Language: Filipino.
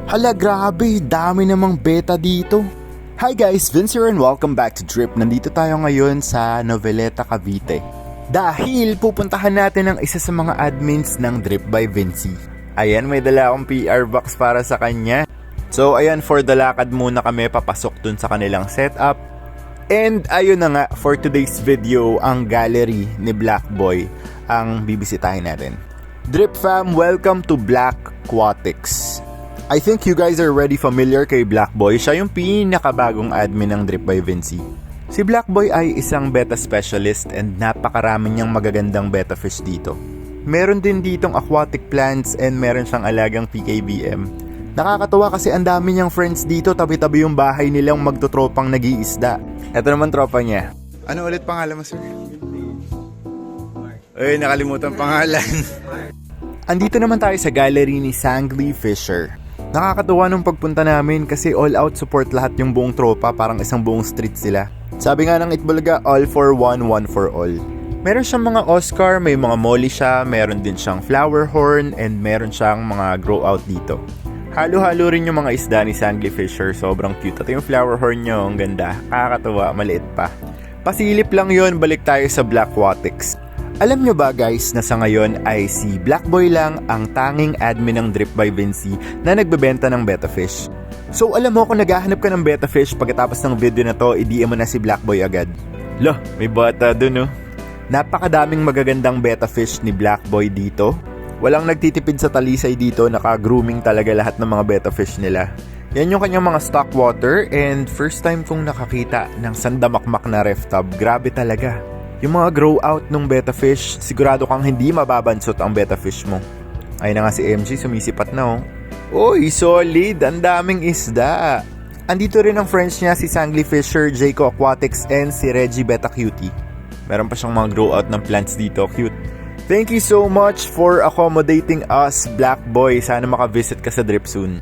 Hala grabe, dami namang beta dito. Hi guys, Vince here and welcome back to Drip. Nandito tayo ngayon sa Noveleta, Cavite. Dahil pupuntahan natin ang isa sa mga admins ng Drip by Vinci. Ayan, may dala akong PR box para sa kanya. So ayan, for the lakad muna kami papasok dun sa kanilang setup. And ayun na nga, for today's video, ang gallery ni Black Boy ang bibisitahin natin. Drip fam, welcome to Black Aquatics. I think you guys are already familiar kay Black Boy. Siya yung pinakabagong admin ng Drip by Vinci. Si Black Boy ay isang beta specialist and napakarami niyang magagandang beta fish dito. Meron din ditong aquatic plants and meron siyang alagang PKBM. Nakakatawa kasi ang dami niyang friends dito, tabi-tabi yung bahay nilang magtotropang nag-iisda. Ito naman tropa niya. Ano ulit pangalan mo, sir? Uy, nakalimutan pangalan. Andito naman tayo sa gallery ni Sangli Fisher. Nakakatuwa nung pagpunta namin kasi all out support lahat yung buong tropa, parang isang buong street sila. Sabi nga ng Itbulaga, all for one, one for all. Meron siyang mga Oscar, may mga molly siya, meron din siyang flower horn, and meron siyang mga grow out dito. Halo-halo rin yung mga isda ni Sangli Fisher, sobrang cute. Ito yung flower horn nyo, ang ganda, kakatuwa, maliit pa. Pasilip lang yon, balik tayo sa Black Aquatics. Alam nyo ba guys na sa ngayon ay si Black Boy lang ang tanging admin ng Drip by Vinci na nagbebenta ng beta fish. So alam mo kung naghahanap ka ng beta fish pagkatapos ng video na to, i-DM mo na si Black Boy agad. Loh, may bata dun oh. Napakadaming magagandang beta fish ni Black Boy dito. Walang nagtitipid sa talisay dito, naka-grooming talaga lahat ng mga beta fish nila. Yan yung kanyang mga stock water and first time kong nakakita ng sandamakmak na ref tub, grabe talaga. Yung mga grow out ng beta fish, sigurado kang hindi mababansot ang beta fish mo. Ayun na nga si MG, sumisipat na oh. Uy, solid! Ang daming isda! Andito rin ang friends niya si Sangli Fisher, Jayco Aquatics, and si Reggie Beta Cutie. Meron pa siyang mga grow out ng plants dito, cute. Thank you so much for accommodating us, Black Boy. Sana makavisit ka sa Drip soon.